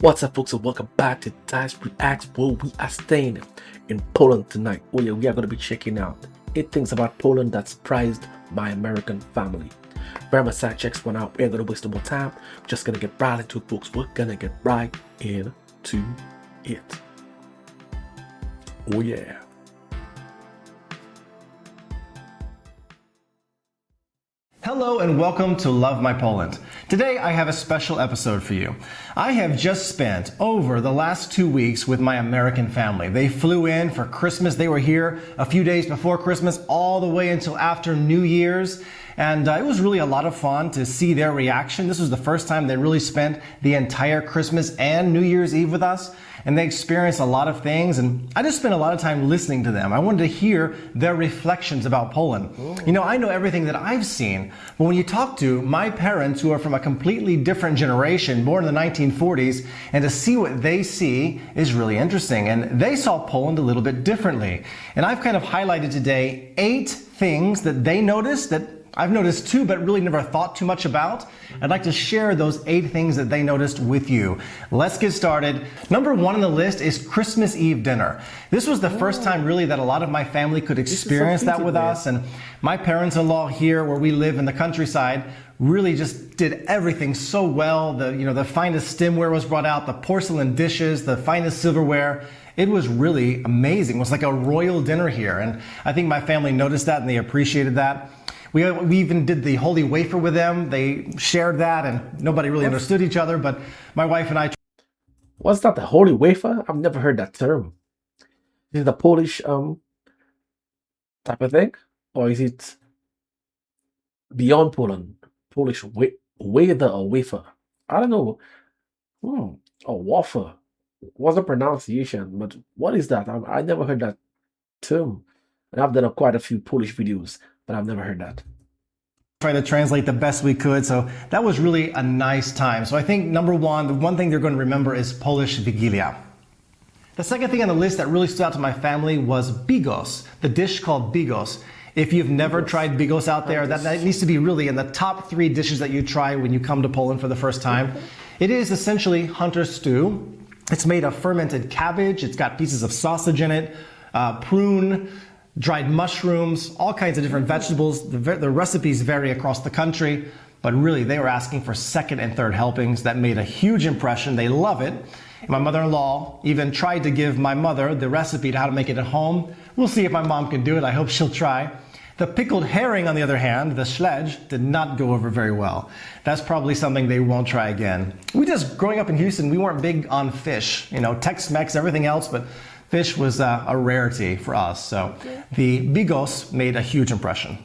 What's up, folks, and welcome back to Dyce Reacts, where we are staying in Poland tonight. Oh yeah, we are going to be checking out 8 things about Poland that surprised my American family. Very much side checks one out. We're going to waste no more time. Just going to get right into it, folks. We're going to get right into it. Oh yeah. Hello and welcome to Love My Poland. Today I have a special episode for you. I have just spent over the last 2 weeks with my American family. They flew in for Christmas. They were here a few days before Christmas all the way until after New Year's. And it was really a lot of fun to see their reaction. This was the first time they really spent the entire Christmas and New Year's Eve with us. And they experienced a lot of things, and I just spent a lot of time listening to them. I wanted to hear their reflections about Poland. You know, I know everything that I've seen, but when you talk to my parents who are from a completely different generation, born in the 1940s, and to see what they see is really interesting. And they saw Poland a little bit differently. And I've kind of highlighted today 8 things that they noticed that I've noticed too, but really never thought too much about. I'd like to share those 8 things that they noticed with you. Let's get started. Number 1 on the list is Christmas Eve dinner. This was the first time really that a lot of my family could experience that with us. And my parents-in-law here, where we live in the countryside, really just did everything so well. The finest stemware was brought out, the porcelain dishes, the finest silverware. It was really amazing. It was like a royal dinner here. And I think my family noticed that and they appreciated that. We even did the holy wafer with them. They shared that and nobody really understood each other, but my wife and I... What's that, the holy wafer? I've never heard that term. Is it a Polish type of thing? Or is it beyond Poland? Polish wafer or wafer? I don't know. A wafer. What's the pronunciation? But what is that? I never heard that term. And I've done quite a few Polish videos, but I've never heard that. Try to translate the best we could, so that was really a nice time. So I think number 1, the one thing they're going to remember is Polish Wigilia. The second thing on the list that really stood out to my family was bigos, the dish called bigos. If you've never tried bigos out there, that needs to be really in the top 3 dishes that you try when you come to Poland for the first time. It is essentially hunter stew. It's made of fermented cabbage. It's got pieces of sausage in it, prune, dried mushrooms, all kinds of different vegetables. The recipes vary across the country, but really they were asking for 2nd and 3rd helpings. That made a huge impression. They love it. My mother-in-law even tried to give my mother the recipe to how to make it at home. We'll see if my mom can do it. I hope she'll try. The pickled herring, on the other hand, the śledź, did not go over very well. That's probably something they won't try again. Growing up in Houston, we weren't big on fish. You know, Tex-Mex, everything else, but fish was a rarity for us, so the bigos made a huge impression.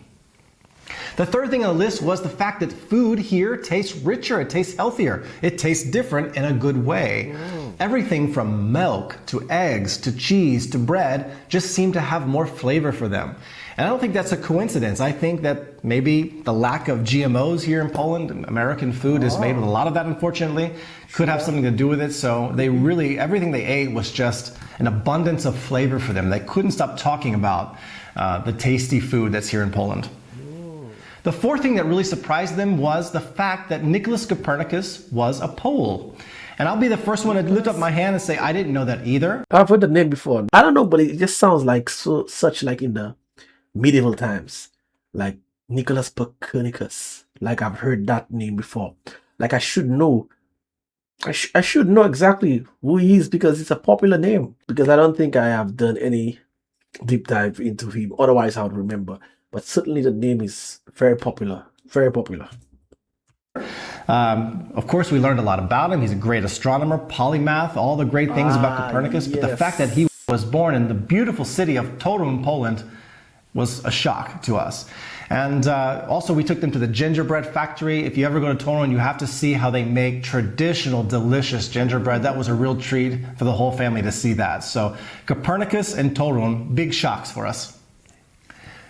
The 3rd thing on the list was the fact that food here tastes richer, it tastes healthier, it tastes different in a good way. Everything from milk to eggs to cheese to bread just seemed to have more flavor for them. And I don't think that's a coincidence. I think that maybe the lack of GMOs here in Poland, American food is made with a lot of that, unfortunately, could have something to do with it. So they really, everything they ate was just an abundance of flavor for them. They couldn't stop talking about the tasty food that's here in Poland. The 4th thing that really surprised them was the fact that Nicholas Copernicus was a Pole. And I'll be the first one to lift up my hand and say, I didn't know that either. I've heard the name before. I don't know, but it just sounds like such like in the medieval times, like Nicholas Copernicus. Like I've heard that name before. Like I should know. I should know exactly who he is because it's a popular name. Because I don't think I have done any deep dive into him. Otherwise, I would remember. But certainly the name is very popular. Very popular. Of course, we learned a lot about him. He's a great astronomer, polymath, all the great things about Copernicus. But the fact that he was born in the beautiful city of Torun, Poland, was a shock to us. And also we took them to the gingerbread factory. If you ever go to Torun, you have to see how they make traditional, delicious gingerbread. That was a real treat for the whole family to see that. So Copernicus and Torun, big shocks for us.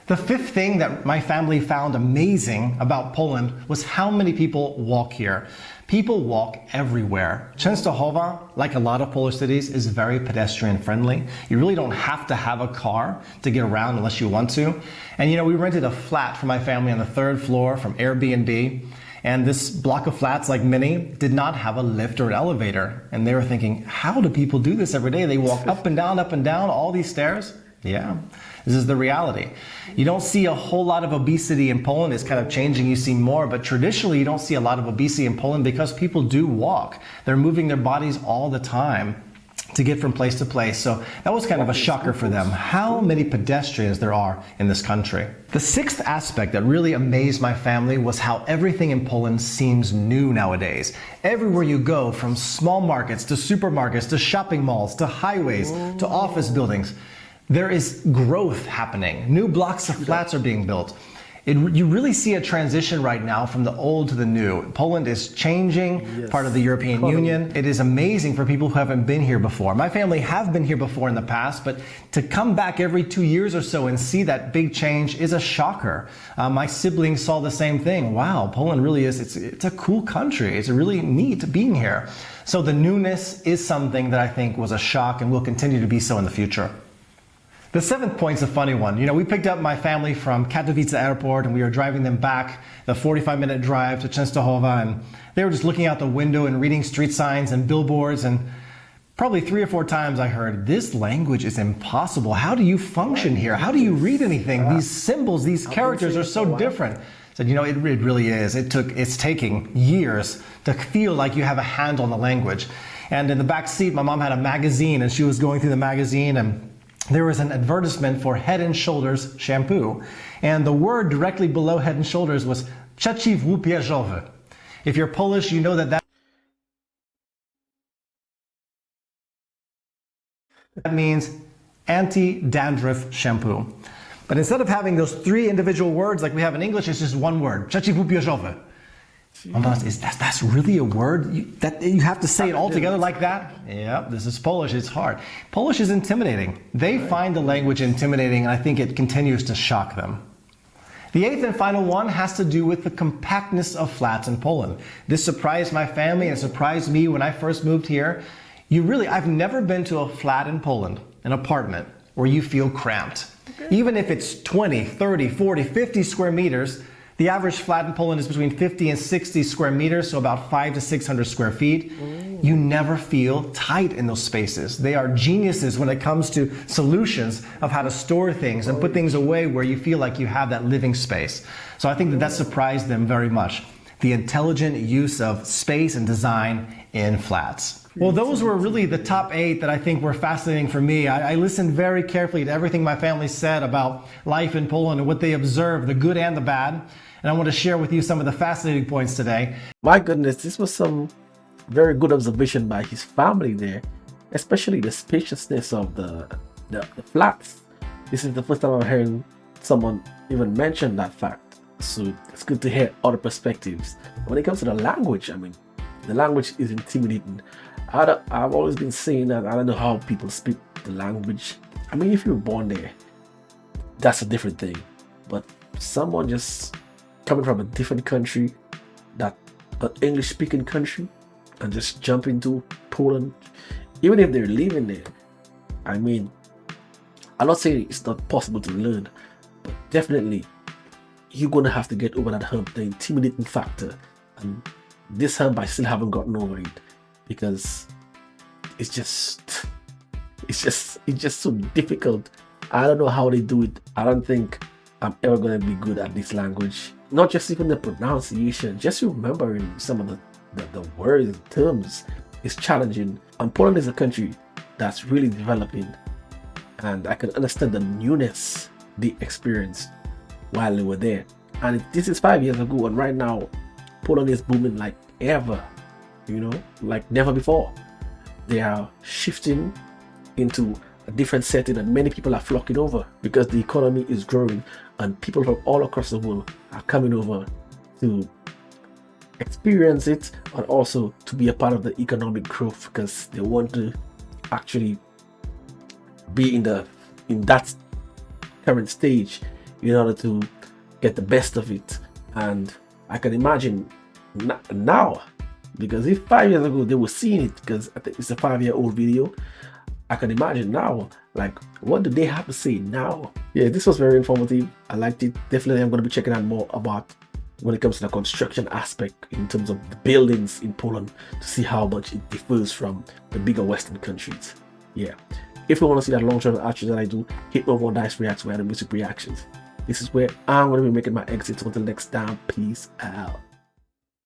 The 5th thing that my family found amazing about Poland was how many people walk here. People walk everywhere. Częstochowa, like a lot of Polish cities, is very pedestrian friendly. You really don't have to have a car to get around unless you want to. And you know, we rented a flat for my family on the 3rd floor from Airbnb. And this block of flats, like many, did not have a lift or an elevator. And they were thinking, how do people do this every day? They walk up and down, all these stairs. Yeah, this is the reality. You don't see a whole lot of obesity in Poland. It's kind of changing. You see more, but traditionally you don't see a lot of obesity in Poland because people do walk. They're moving their bodies all the time to get from place to place. So that was kind of a shocker for them, how many pedestrians there are in this country. The sixth aspect that really amazed my family was how everything in Poland seems new nowadays. Everywhere you go, from small markets to supermarkets to shopping malls to highways to office buildings, there is growth happening. New blocks of flats are being built. You really see a transition right now from the old to the new. Poland is changing, part of the European Union. It is amazing for people who haven't been here before. My family have been here before in the past, but to come back every 2 years or so and see that big change is a shocker. My siblings saw the same thing. Wow, Poland really is, it's a cool country. It's really neat being here. So the newness is something that I think was a shock and will continue to be so in the future. The seventh point's a funny one. You know, we picked up my family from Katowice airport and we were driving them back the 45-minute drive to Częstochowa, and they were just looking out the window and reading street signs and billboards, and probably 3 or 4 times I heard, this language is impossible. How do you function here? How do you read anything? These symbols, these characters are so different. I said, you know, it really is. It's taking years to feel like you have a handle on the language. And in the back seat, my mom had a magazine and she was going through the magazine, and there was an advertisement for Head and Shoulders shampoo. And the word directly below Head and Shoulders was przeciwłupieżowy. If you're Polish, you know that means anti-dandruff shampoo. But instead of having those 3 individual words like we have in English, it's just one word, przeciwłupieżowy. That's really a word? You have to say it all together like that? Yeah, this is Polish, it's hard. Polish is intimidating. They find the language intimidating, and I think it continues to shock them. The 8th and final one has to do with the compactness of flats in Poland. This surprised my family and surprised me when I first moved here. I've never been to a flat in Poland, an apartment, where you feel cramped. Even if it's 20, 30, 40, 50 square meters, the average flat in Poland is between 50 and 60 square meters, so about 500 to 600 square feet. You never feel tight in those spaces. They are geniuses when it comes to solutions of how to store things and put things away where you feel like you have that living space. So I think that surprised them very much. The intelligent use of space and design in flats. Well, those were really the top 8 that I think were fascinating for me. I listened very carefully to everything my family said about life in Poland and what they observed, the good and the bad. And I want to share with you some of the fascinating points today. My goodness, this was some very good observation by his family there, especially the spaciousness of the flats. This is the first time I'm hearing someone even mention that fact. So it's good to hear other perspectives. When it comes to the language, I mean, the language is intimidating. I've always been saying that I don't know how people speak the language. I mean, if you're born there, that's a different thing. But someone just coming from a different country, that an English-speaking country, and just jump into Poland, even if they're living there, I mean, I'm not saying it's not possible to learn, but definitely you're gonna have to get over that hump, the intimidating factor. And this hump, I still haven't gotten over it, because it's just so difficult. I don't know how they do it. I don't think I'm ever gonna be good at this language. Not just even the pronunciation, just remembering some of the words and terms is challenging. And Poland is a country that's really developing, and I can understand the newness they experienced while they were there. And this is 5 years ago, and right now Poland is booming like ever, you know, like never before. They are shifting into a different setting, and many people are flocking over because the economy is growing, and people from all across the world are coming over to experience it and also to be a part of the economic growth, because they want to actually be in that current stage in order to get the best of it. And I can imagine now, because if 5 years ago they were seeing it, because I think it's a 5-year-old video, I can imagine now, like, what do they have to say now? Yeah, this was very informative. I liked it. Definitely I'm going to be checking out more about when it comes to the construction aspect in terms of the buildings in Poland to see how much it differs from the bigger Western countries. Yeah. If you want to see that long-term arches that I do, hit me over on Dyce Reacts, where the music reactions. This is where I'm going to be making my exit. So until next time, peace out.